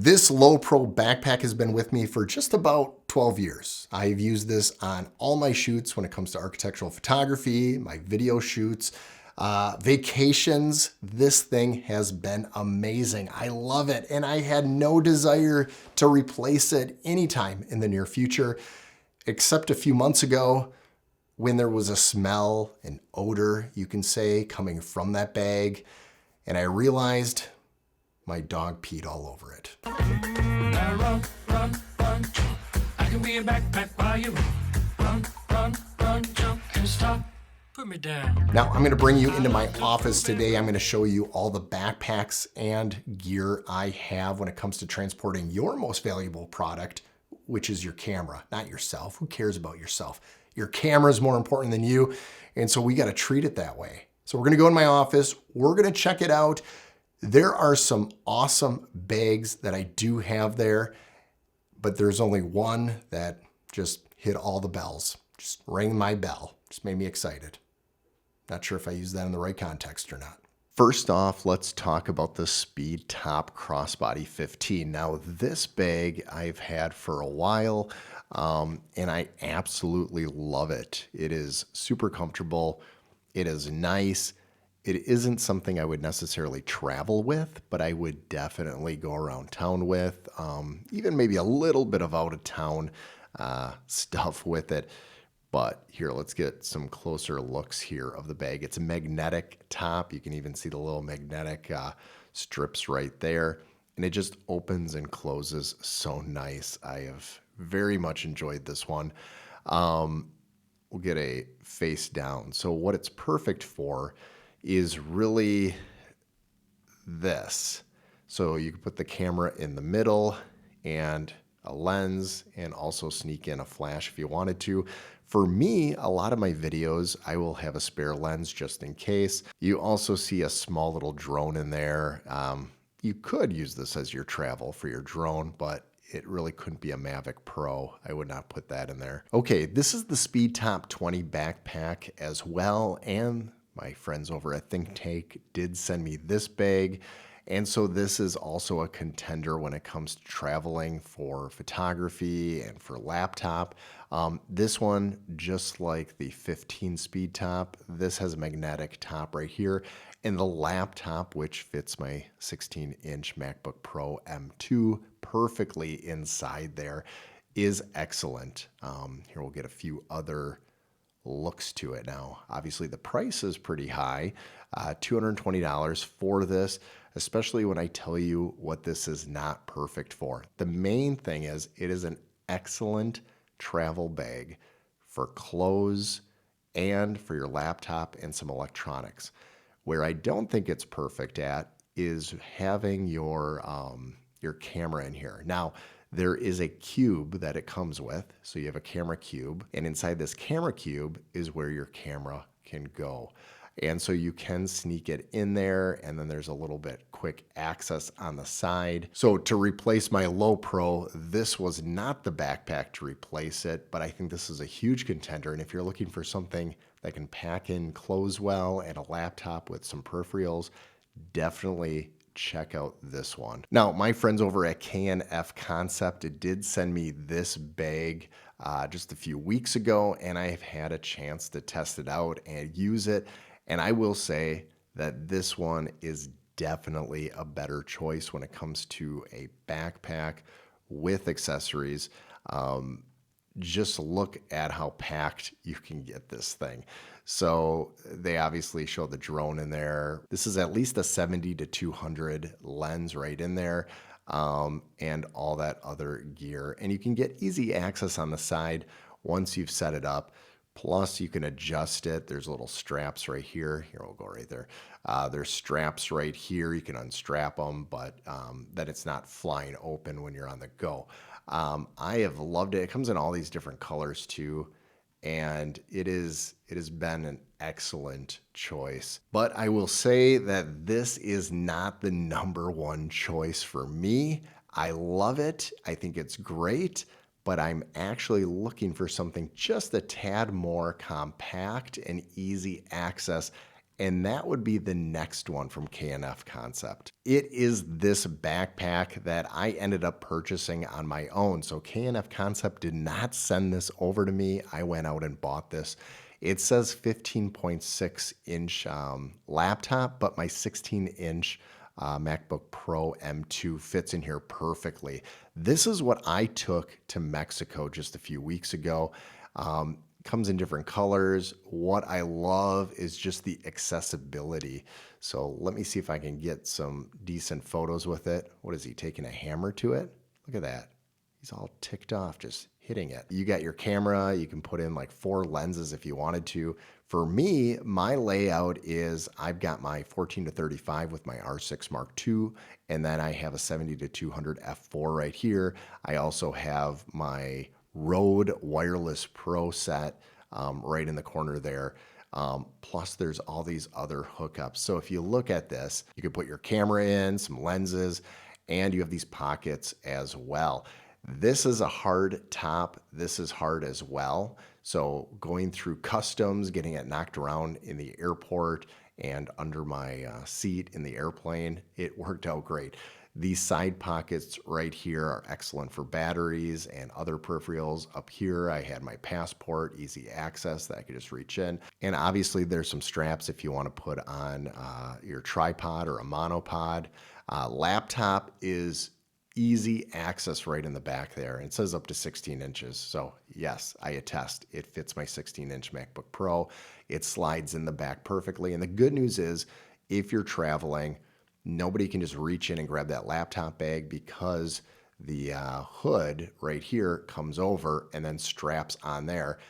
This Low Pro backpack has been with me for just about 12 years. I've used this on all my shoots when it comes to architectural photography, my video shoots, vacations. This thing has been amazing. I love it, and I had no desire to replace it anytime in the near future, except a few months ago when there was a smell, an odor, you can say, coming from that bag, and I realized my dog peed all over it. Run, run, run, jump. I can be a backpack while you run, run, run, jump, and stop. Put me down. Now I'm gonna bring you into my office today. I'm gonna show you all the backpacks and gear I have when it comes to transporting your most valuable product, which is your camera, not yourself. Who cares about yourself? Your camera is more important than you, and so we gotta treat it that way. So we're gonna go in my office, we're gonna check it out. There are some awesome bags that I do have there, but there's only one that just hit all the bells, just rang my bell, just made me excited. Not sure if I use that in the right context or not. First off, let's talk about the Speedtop Crossbody 15. Now, this bag I've had for a while, and I absolutely love it. It is super comfortable. It is nice. It isn't something I would necessarily travel with, but I would definitely go around town with, even maybe a little bit of out of town stuff with it. But here, let's get some closer looks here of the bag. It's a magnetic top. You can even see the little magnetic strips right there. And it just opens and closes so nice. I have very much enjoyed this one. We'll get a face down. So what it's perfect for is really this. So you can put the camera in the middle and a lens, and also sneak in a flash if you wanted to. For me, a lot of my videos, I will have a spare lens just in case. You also see a small little drone in there. You could use this as your travel for your drone, but it really couldn't be a Mavic Pro. I would not put that in there. Okay, this is the Speedtop 20 backpack as well, and my friends over at Think Tank did send me this bag. And so this is also a contender when it comes to traveling for photography and for laptop. This one, just like the 15 Speedtop, this has a magnetic top right here. And the laptop, which fits my 16-inch MacBook Pro M2 perfectly inside there, is excellent. Here we'll get a few other looks to it now. Obviously the price is pretty high, $220 for this, especially when I tell you what this is not perfect for. The main thing is it is an excellent travel bag for clothes and for your laptop and some electronics. Where I don't think it's perfect at is having your camera in here. Now, there is a cube that it comes with. So you have a camera cube, and inside this camera cube is where your camera can go. And so you can sneak it in there, and then there's a little bit quick access on the side. So to replace my Low Pro, this was not the backpack to replace it, but I think this is a huge contender. And if you're looking for something that can pack in clothes well and a laptop with some peripherals, definitely check out this one. Now, my friends over at KNF Concept did send me this bag just a few weeks ago, and I've had a chance to test it out and use it. And I will say that this one is definitely a better choice when it comes to a backpack with accessories. Just look at how packed you can get this thing. So they obviously show the drone in there. This is at least a 70 to 200 lens right in there, and all that other gear. And you can get easy access on the side once you've set it up. Plus you can adjust it. There's little straps right here. Here, we'll go right there. There's straps right here. You can unstrap them, but that it's not flying open when you're on the go. I have loved it. It comes in all these different colors too, and it has been an excellent choice. But I will say that this is not the #1 choice for me. I love it. I think it's great, but I'm actually looking for something just a tad more compact and easy access And that would be the next one from KNF Concept. It is this backpack that I ended up purchasing on my own. So KNF Concept did not send this over to me. I went out and bought this. It says 15.6 inch laptop, but my 16 inch MacBook Pro M2 fits in here perfectly. This is what I took to Mexico just a few weeks ago. Comes in different colors. What I love is just the accessibility. So let me see if I can get some decent photos with it. What is he, taking a hammer to it? Look at that. He's all ticked off just hitting it. You got your camera. You can put in like 4 lenses if you wanted to. For me, my layout is I've got my 14-35 with my R6 Mark II, and then I have a 70-200 f4 right here. I also have my Rode Wireless Pro set right in the corner there. Plus there's all these other hookups. So if you look at this, you can put your camera in, some lenses, and you have these pockets as well. This is a hard top. This is hard as well. So going through customs, getting it knocked around in the airport and under my seat in the airplane, it worked out great. These side pockets right here are excellent for batteries and other peripherals. Up here, I had my passport, easy access that I could just reach in. And obviously there's some straps if you want to put on your tripod or a monopod. Laptop is easy access right in the back there. It says up to 16 inches. So yes, I attest, it fits my 16-inch MacBook Pro. It slides in the back perfectly. And the good news is if you're traveling, nobody can just reach in and grab that laptop bag because the hood right here comes over and then straps on there.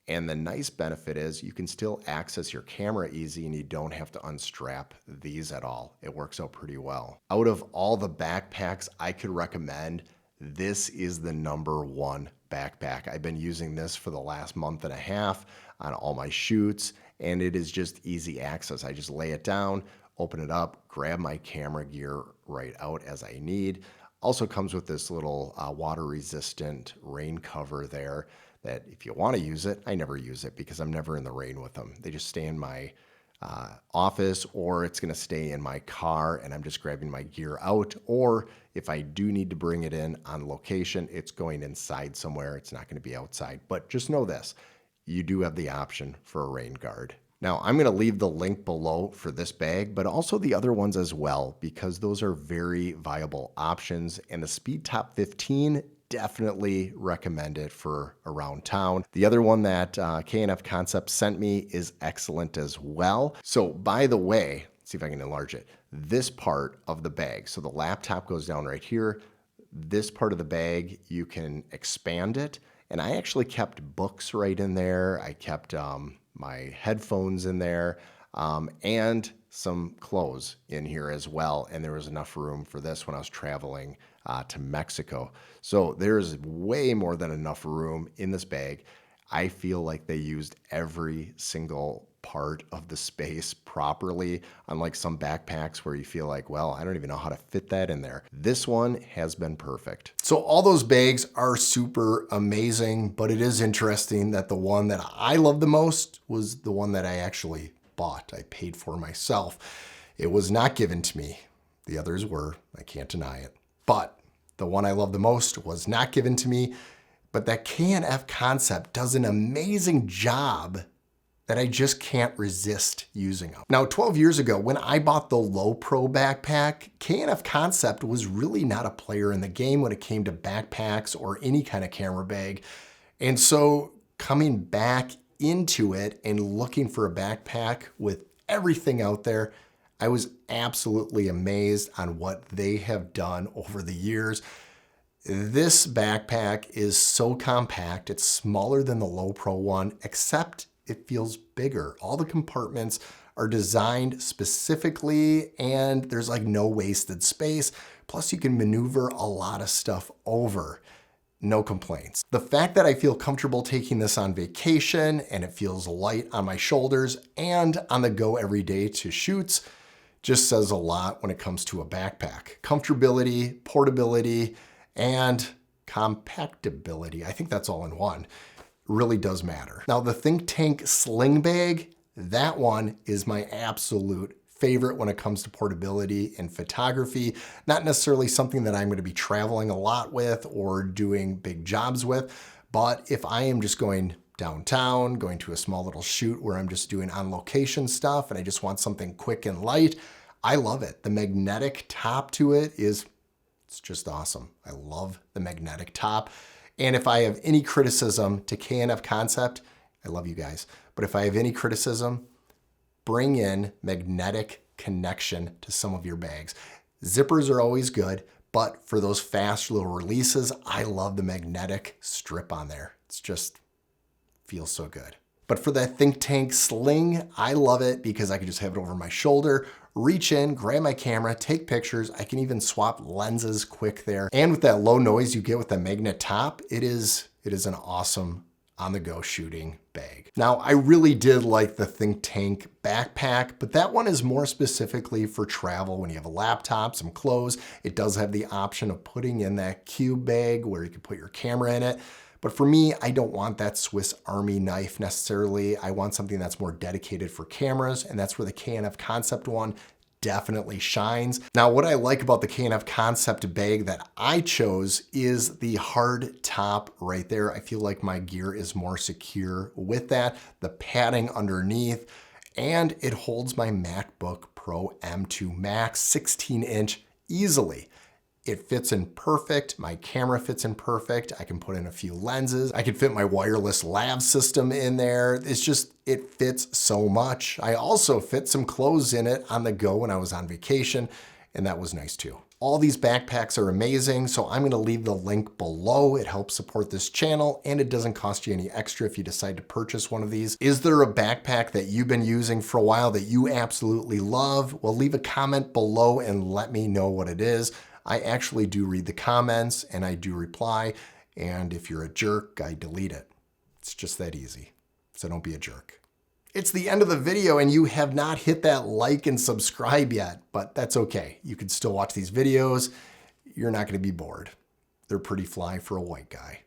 And the nice benefit is you can still access your camera easy and you don't have to unstrap these at all. It works out pretty well. Out of all the backpacks I could recommend, this is the #1 backpack. I've been using this for the last month and a half on all my shoots, and it is just easy access. I just lay it down, open it up, grab my camera gear right out as I need. Also comes with this little water resistant rain cover there that if you want to use it, I never use it because I'm never in the rain with them. They just stay in my office, or it's going to stay in my car and I'm just grabbing my gear out. Or if I do need to bring it in on location, it's going inside somewhere. It's not going to be outside. But just know this, you do have the option for a rain guard. Now, I'm going to leave the link below for this bag, but also the other ones as well, because those are very viable options. And the Speedtop 15, definitely recommend it for around town. The other one that KNF Concept sent me is excellent as well. So by the way, let's see if I can enlarge it. This part of the bag, so the laptop goes down right here. This part of the bag, you can expand it. And I actually kept books right in there. I kept my headphones in there, and some clothes in here as well. And there was enough room for this when I was traveling to Mexico. So there's way more than enough room in this bag. I feel like they used every single part of the space properly, unlike some backpacks where you feel like, well, I don't even know how to fit that in there. This one has been perfect. So all those bags are super amazing, but it is interesting that the one that I love the most was the one that I actually bought. I paid for myself. It was not given to me. The others were, I can't deny it. But the one I love the most was not given to me, but that KNF Concept does an amazing job that I just can't resist using them. Now, 12 years ago, when I bought the Low Pro backpack, KNF Concept was really not a player in the game when it came to backpacks or any kind of camera bag. And so coming back into it and looking for a backpack with everything out there, I was absolutely amazed on what they have done over the years. This backpack is so compact. It's smaller than the Low Pro one, except it feels bigger. All the compartments are designed specifically and there's like no wasted space. Plus you can maneuver a lot of stuff over. No complaints. The fact that I feel comfortable taking this on vacation and it feels light on my shoulders and on the go every day to shoots just says a lot when it comes to a backpack. Comfortability, portability, and compactability. I think that's all in one. Really does matter. Now the Think Tank sling bag, That one is my absolute favorite when it comes to portability and photography. Not necessarily something that I'm going to be traveling a lot with or doing big jobs with, but if I am just going downtown, going to a small little shoot where I'm just doing on location stuff and I just want something quick and light, I love it. The magnetic top to it it's just awesome. I love the magnetic top. And if I have any criticism to KNF Concept, I love you guys, but if I have any criticism, bring in magnetic connection to some of your bags. Zippers are always good, but for those fast little releases, I love the magnetic strip on there. It's just feels so good. But for that think tank sling, I love it because I can just have it over my shoulder, reach in, grab my camera, take pictures. I can even swap lenses quick there. And with that low noise you get with the magnet top, it is an awesome on-the-go shooting bag. Now, I really did like the Think Tank backpack, but that one is more specifically for travel when you have a laptop, some clothes. It does have the option of putting in that cube bag where you can put your camera in it. But for me, I don't want that Swiss Army knife necessarily. I want something that's more dedicated for cameras, and that's where the KNF Concept one definitely shines. Now, what I like about the KNF Concept bag that I chose is the hard top right there. I feel like my gear is more secure with that, the padding underneath, and it holds my MacBook Pro M2 Max 16-inch easily. It fits in perfect. My camera fits in perfect. I can put in a few lenses. I can fit my wireless lav system in there. It fits so much. I also fit some clothes in it on the go when I was on vacation, and that was nice too. All these backpacks are amazing, so I'm gonna leave the link below. It helps support this channel, and it doesn't cost you any extra if you decide to purchase one of these. Is there a backpack that you've been using for a while that you absolutely love? Well, leave a comment below and let me know what it is. I actually do read the comments and I do reply. And if you're a jerk, I delete it. It's just that easy. So don't be a jerk. It's the end of the video and you have not hit that like and subscribe yet, but that's okay. You can still watch these videos. You're not going to be bored. They're pretty fly for a white guy.